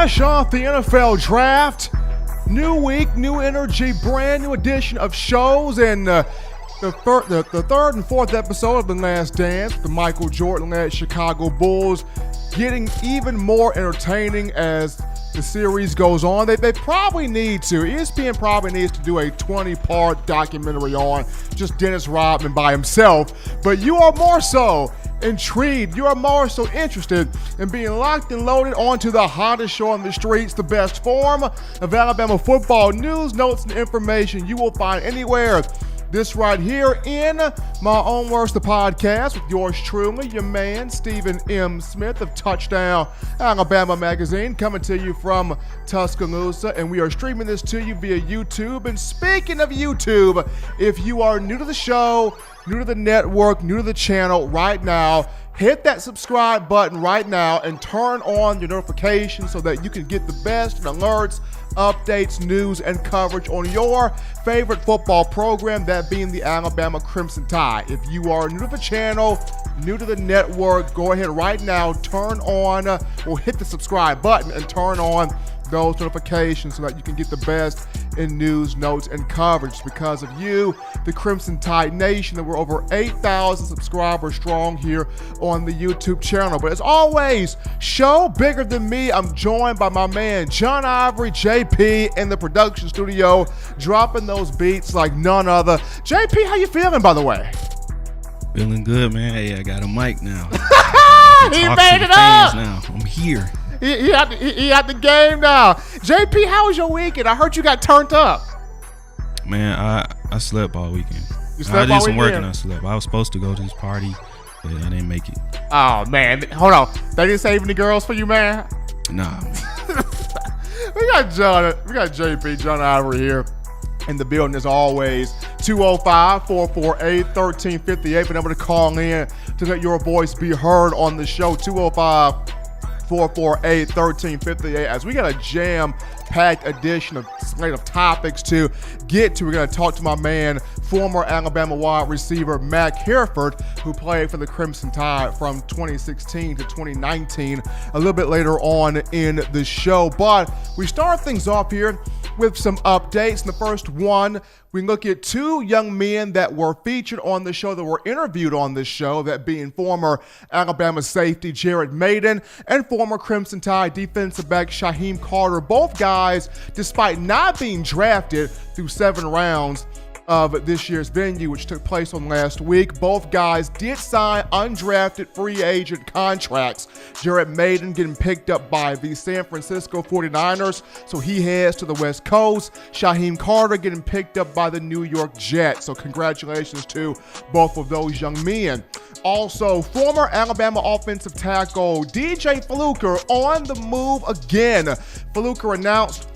Fresh off the NFL draft, new week, new energy, brand new edition of shows, and the third and fourth episode of The Last Dance, the Michael Jordan-led Chicago Bulls, getting even more entertaining as the series goes on. They probably need to. ESPN probably needs to do a 20-part documentary on just Dennis Rodman by himself, but you are more so intrigued, you are more so interested in being locked and loaded onto the hottest show on the streets, the best form of Alabama football news, notes, and information you will find anywhere. This right here in My Own Words, the podcast with yours truly, your man, Stephen M. Smith of Touchdown Alabama Magazine, coming to you from Tuscaloosa, and we are streaming this to you via YouTube. And speaking of YouTube, if you are new to the show, new to the network, new to the channel right now, hit that subscribe button right now and turn on your notifications so that you can get the best alerts, updates, news, and coverage on your favorite football program, that being the Alabama Crimson Tide. If you are new to the channel, new to the network, go ahead right now, turn on or hit the subscribe button and turn on those notifications so that you can get the best in news, notes, and coverage. Because of you, the Crimson Tide Nation, that we're over 8,000 subscribers strong here on the YouTube channel. But as always, show bigger than me. I'm joined by my man John Ivory, JP, in the production studio, dropping those beats like none other. JP, how you feeling, by the way? Feeling good, man. Hey, I got a mic now. He made it up. Now I'm here. He out the game now. JP, how was your weekend? I heard you got turned up. Man, I slept all weekend. You slept I all did some weekend? work and I slept. I was supposed to go to this party, but I didn't make it. Oh, man. Hold on. They didn't save any girls for you, man? Nah. We got JP, John Ivory here in the building as always. 205-448-1358. Been able to call in to let your voice be heard on the show. 205-448-1358. As we got a jam-packed edition of slate of topics to get to, we're going to talk to my man, former Alabama wide receiver Mac Hereford, who played for the Crimson Tide from 2016 to 2019, a little bit later on in the show. But we start things off here with some updates. And the first one, we look at two young men that were featured on the show, that were interviewed on this show, that being former Alabama safety Jared Maiden and former Crimson Tide defensive back Shyheim Carter. Both guys, despite not being drafted through 7 rounds of this year's venue, which took place on last week, both guys did sign undrafted free agent contracts. Jared Maiden getting picked up by the San Francisco 49ers, so he heads to the West Coast. Shyheim Carter getting picked up by the New York Jets, so congratulations to both of those young men. Also, former Alabama offensive tackle DJ Fluker on the move again. Fluker announced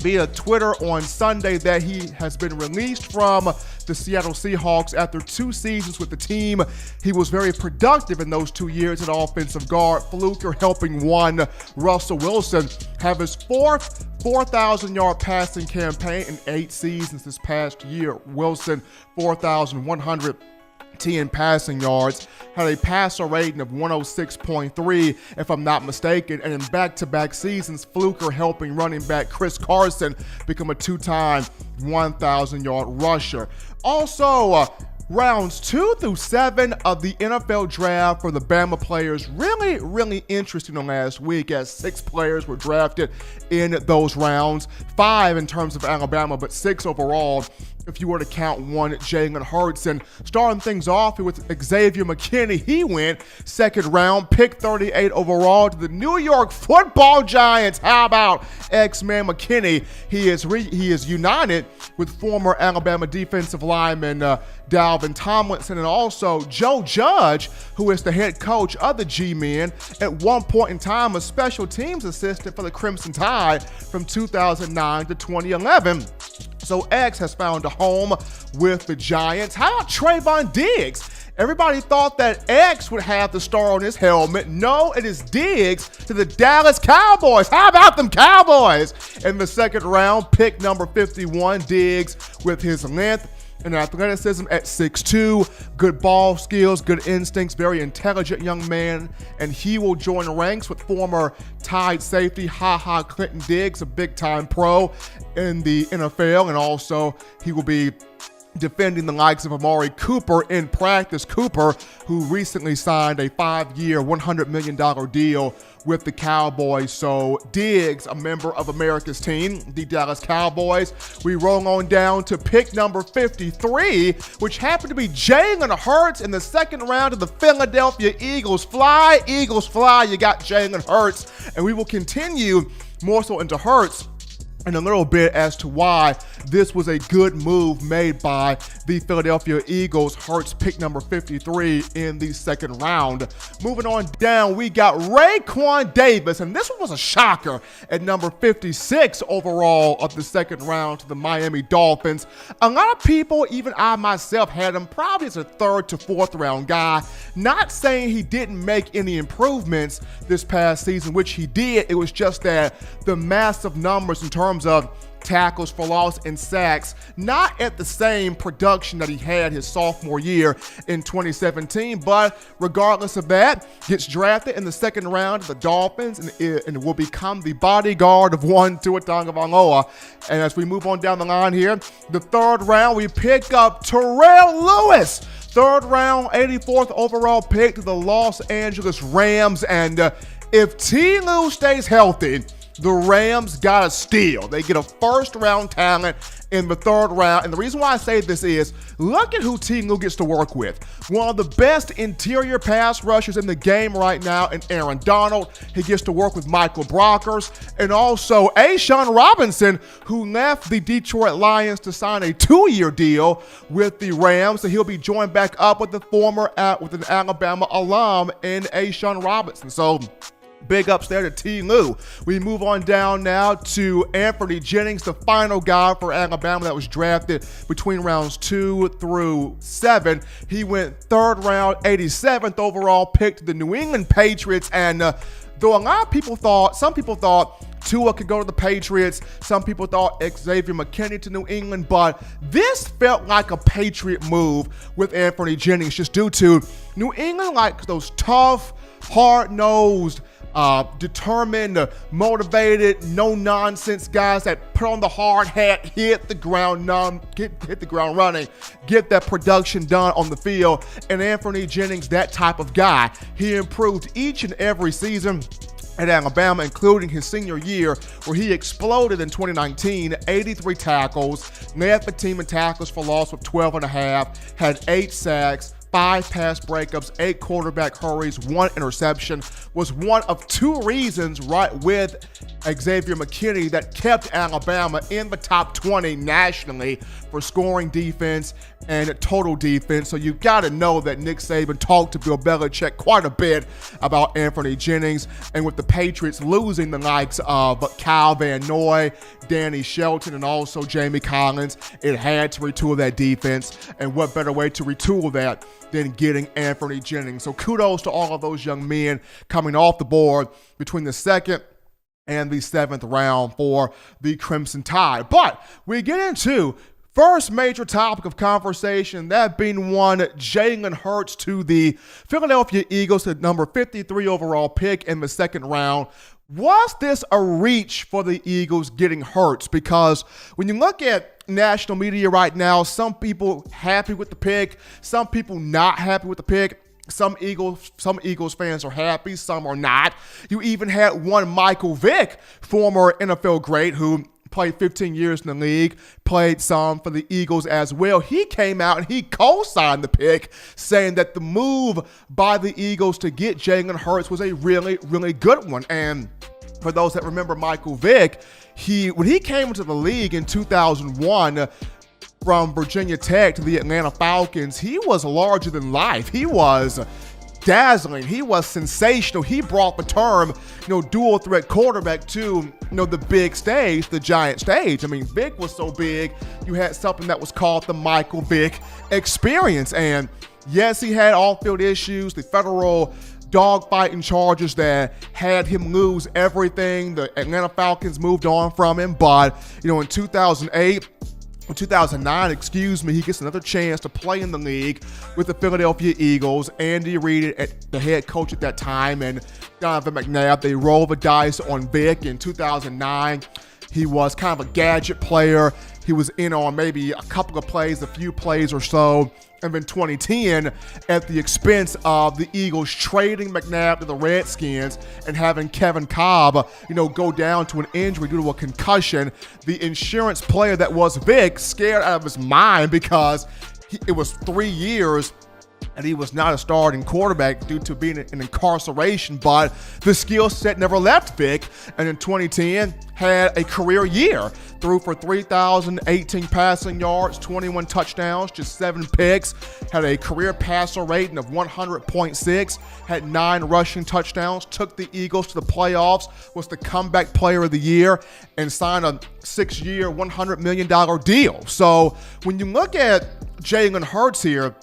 via Twitter on Sunday that he has been released from the Seattle Seahawks after 2 seasons with the team. He was very productive in those 2 years at offensive guard. Fluker helping one Russell Wilson have his 4th 4,000-yard passing campaign in 8 seasons this past year. Wilson, 4,110 passing yards, had a passer rating of 106.3, if I'm not mistaken, and in back-to-back seasons, Fluker helping running back Chris Carson become a 2-time 1,000-yard rusher. Also, rounds 2 through 7 of the NFL draft for the Bama players, really interesting on last week, as 6 players were drafted in those rounds, 5 in terms of Alabama, but 6 overall if you were to count one Jalen Hurts. And starting things off with Xavier McKinney, he went 2nd round, pick 38 overall to the New York Football Giants. How about X-Man McKinney? He is united with former Alabama defensive lineman Dalvin Tomlinson, and also Joe Judge, who is the head coach of the G-Men, at one point in time a special teams assistant for the Crimson Tide from 2009 to 2011. So X has found a home with the Giants. How about Trayvon Diggs? Everybody thought that X would have the star on his helmet. No, it is Diggs to the Dallas Cowboys. How about them Cowboys? In the 2nd round, pick number 51, Diggs with his length, and athleticism at 6'2", good ball skills, good instincts, very intelligent young man, and he will join ranks with former Tide safety Ha Clinton Diggs, a big-time pro in the NFL, and also he will be defending the likes of Amari Cooper in practice. Cooper, who recently signed a 5-year, $100 million deal with the Cowboys. So Diggs, a member of America's team, the Dallas Cowboys. We roll on down to pick number 53, which happened to be Jalen Hurts in the second round of the Philadelphia Eagles. Fly, Eagles, fly. You got Jalen Hurts. And we will continue more so into Hurts in a little bit as to why this was a good move made by the Philadelphia Eagles. Hurts pick number 53 in the second round. Moving on down, we got Raekwon Davis, and this one was a shocker at number 56 overall of the second round to the Miami Dolphins. A lot of people, even I myself, had him probably as a third to fourth round guy. Not saying he didn't make any improvements this past season, which he did. It was just that the massive numbers in terms of tackles for loss and sacks, not at the same production that he had his sophomore year in 2017, but regardless of that, gets drafted in the second round of the Dolphins and will become the bodyguard of one Tua Tagovailoa. And as we move on down the line here, the third round, we pick up Terrell Lewis. Third round, 84th overall pick to the Los Angeles Rams. And if T. Lou stays healthy, the Rams got a steal. They get a first-round talent in the third round. And the reason why I say this is, look at who T. Lou gets to work with. One of the best interior pass rushers in the game right now in Aaron Donald. He gets to work with Michael Brockers. And also A'Shawn Robinson, who left the Detroit Lions to sign a 2-year deal with the Rams. So he'll be joined back up with with an Alabama alum in A'Shawn Robinson. So big ups there to T. Lou. We move on down now to Anthony Jennings, the final guy for Alabama that was drafted between rounds 2 through 7. He went third round, 87th overall pick to the New England Patriots. And though some people thought Tua could go to the Patriots, some people thought Xavier McKinney to New England, but this felt like a Patriot move with Anthony Jennings, just due to New England like those tough, hard-nosed, determined, motivated, no-nonsense guys that put on the hard hat, hit the ground running, get that production done on the field. And Anthony Jennings, that type of guy. He improved each and every season at Alabama, including his senior year, where he exploded in 2019, 83 tackles, led the team in tackles for loss with 12.5, had 8 sacks, 5 pass breakups, 8 quarterback hurries, 1 interception, was one of 2 reasons right with Xavier McKinney that kept Alabama in the top 20 nationally for scoring defense and total defense. So you got to know that Nick Saban talked to Bill Belichick quite a bit about Anthony Jennings. And with the Patriots losing the likes of Kyle Van Noy, Danny Shelton, and also Jamie Collins, it had to retool that defense. And what better way to retool that than getting Anthony Jennings? So kudos to all of those young men coming off the board between the second and the 7th round for the Crimson Tide. But we get into first major topic of conversation, that being one Jalen Hurts to the Philadelphia Eagles, the number 53 overall pick in the second round. Was this a reach for the Eagles getting Hurts? Because when you look at national media right now, some people happy with the pick, some people not happy with the pick. Some Eagles fans are happy, some are not. You even had one Michael Vick, former NFL great, who played 15 years in the league, played some for the Eagles as well. He came out and he co-signed the pick, saying that the move by the Eagles to get Jalen Hurts was a really, really good one. And for those that remember Michael Vick, when he came into the league in 2001, from Virginia Tech to the Atlanta Falcons, he was larger than life. He was dazzling. He was sensational. He brought the term, dual threat quarterback to, the big stage, the giant stage. I mean, Vick was so big, you had something that was called the Michael Vick experience. And yes, he had off-field issues, the federal dogfighting charges that had him lose everything. The Atlanta Falcons moved on from him. But, in 2008, In 2009, he gets another chance to play in the league with the Philadelphia Eagles. Andy Reid, the head coach at that time, and Donovan McNabb, they roll the dice on Vick. In 2009, he was kind of a gadget player. He was in on maybe a couple of plays, a few plays or so. And then 2010, at the expense of the Eagles trading McNabb to the Redskins and having Kevin Cobb, go down to an injury due to a concussion, the insurance player that was Vick scared out of his mind because it was 3 years and he was not a starting quarterback due to being in incarceration, but the skill set never left Vick, and in 2010 had a career year. Threw for 3,018 passing yards, 21 touchdowns, just 7 picks, had a career passer rating of 100.6, had 9 rushing touchdowns, took the Eagles to the playoffs, was the comeback player of the year, and signed a 6-year, $100 million deal. So when you look at Jalen Hurts here,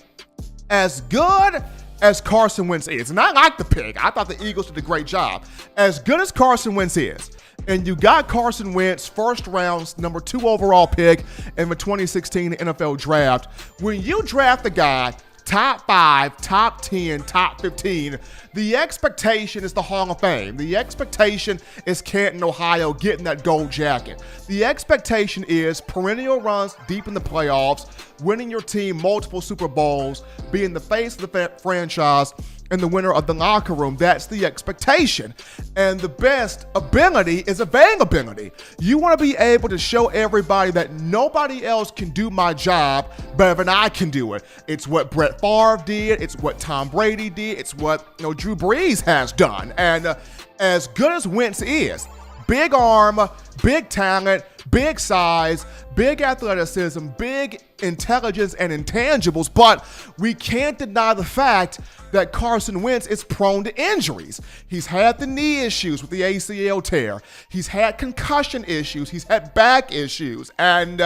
as good as Carson Wentz is, and I like the pick, I thought the Eagles did a great job. As good as Carson Wentz is, and you got Carson Wentz, first round, number 2 overall pick in the 2016 NFL draft. When you draft a guy top 5, top 10, top 15, the expectation is the Hall of Fame. The expectation is Canton, Ohio, getting that gold jacket. The expectation is perennial runs deep in the playoffs, winning your team multiple Super Bowls, being the face of the franchise, and the winner of the locker room. That's the expectation. And the best ability is availability. You want to be able to show everybody that nobody else can do my job better than I can do it. It's what Brett Favre did. It's what Tom Brady did. It's what Drew Brees has done. And as good as Wentz is, big arm, big talent, big size, big athleticism, big intelligence and intangibles, but we can't deny the fact that Carson Wentz is prone to injuries. He's had the knee issues with the ACL tear. He's had concussion issues. He's had back issues. And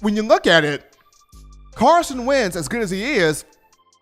when you look at it, Carson Wentz, as good as he is,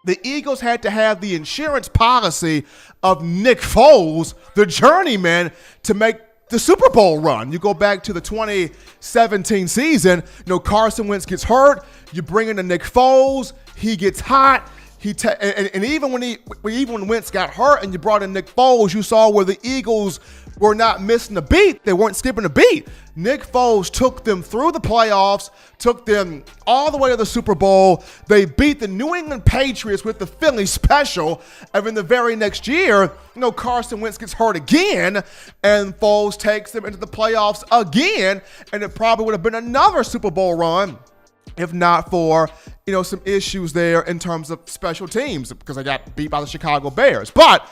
the Eagles had to have the insurance policy of Nick Foles, the journeyman, to make the Super Bowl run. You go back to the 2017 season, Carson Wentz gets hurt. You bring in the Nick Foles. He gets hot. And even when Wentz got hurt and you brought in Nick Foles, you saw where the Eagles were not missing a beat. They weren't skipping a beat. Nick Foles took them through the playoffs, took them all the way to the Super Bowl. They beat the New England Patriots with the Philly special. And then the very next year, Carson Wentz gets hurt again, and Foles takes them into the playoffs again, and it probably would have been another Super Bowl run if not for, some issues there in terms of special teams because they got beat by the Chicago Bears. But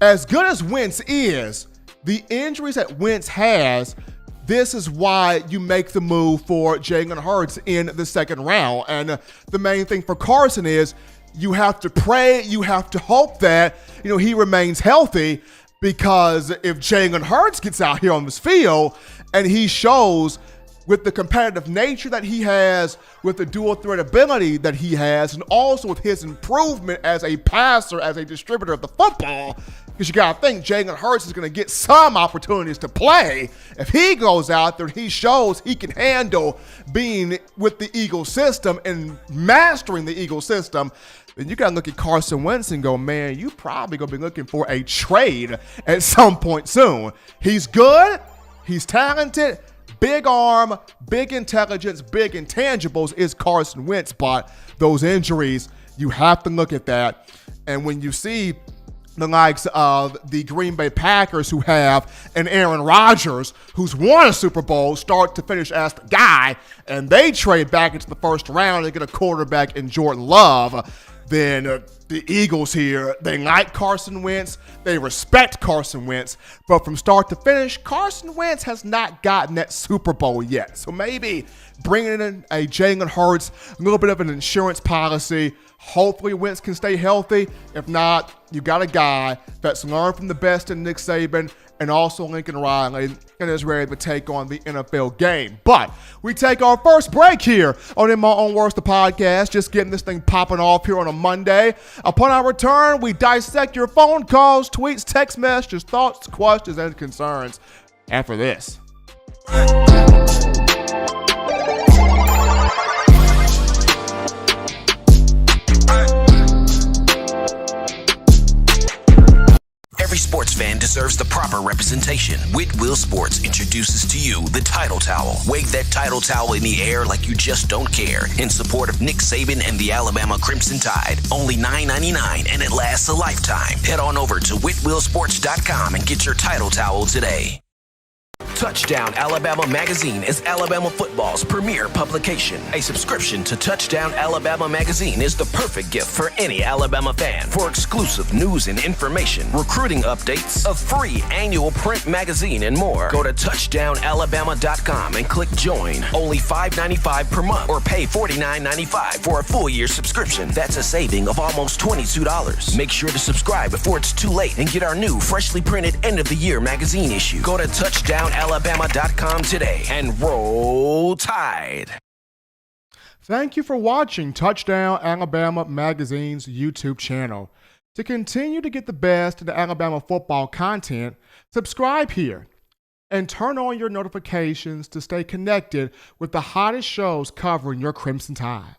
as good as Wentz is, the injuries that Wentz has, this is why you make the move for Jalen Hurts in the second round. And the main thing for Carson is you have to pray, you have to hope that, he remains healthy, because if Jalen Hurts gets out here on this field and he shows with the competitive nature that he has, with the dual threat ability that he has, and also with his improvement as a passer, as a distributor of the football, because you got to think Jalen Hurts is going to get some opportunities to play. If he goes out there and he shows he can handle being with the Eagles system and mastering the Eagles system, then you got to look at Carson Wentz and go, man, you probably going to be looking for a trade at some point soon. He's good. He's talented. Big arm, big intelligence, big intangibles is Carson Wentz, but those injuries, you have to look at that. And when you see the likes of the Green Bay Packers, who have an Aaron Rodgers who's won a Super Bowl, start to finish as the guy, and they trade back into the first round and get a quarterback in Jordan Love, then the Eagles here, they like Carson Wentz, they respect Carson Wentz, but from start to finish, Carson Wentz has not gotten that Super Bowl yet. So maybe bringing in a Jalen Hurts, a little bit of an insurance policy. Hopefully Wentz can stay healthy. If not, you got a guy that's learned from the best in Nick Saban and also Lincoln Riley and is ready to take on the NFL game. But we take our first break here on In My Own Words, the podcast, just getting this thing popping off here on a Monday. Upon our return, we dissect your phone calls, tweets, text messages, thoughts, questions, and concerns after this. sports fan deserves the proper representation. Whitwell Sports introduces to you the Title Towel. Wave that Title Towel in the air like you just don't care in support of Nick Saban and the Alabama Crimson Tide. Only $9.99 and it lasts a lifetime. Head on over to whitwellsports.com and get your Title Towel today. Touchdown Alabama Magazine is Alabama football's premier publication. A subscription to Touchdown Alabama Magazine is the perfect gift for any Alabama fan. For exclusive news and information, recruiting updates, a free annual print magazine, and more, go to touchdownalabama.com and click join. Only $5.95 per month or pay $49.95 for a full year subscription. That's a saving of almost $22. Make sure to subscribe before it's too late and get our new freshly printed end of the year magazine issue. Go to touchdownalabama.com today and roll Tide. Thank you for watching Touchdown Alabama Magazine's YouTube channel. To continue to get the best of the Alabama football content, subscribe here and turn on your notifications to stay connected with the hottest shows covering your Crimson Tide.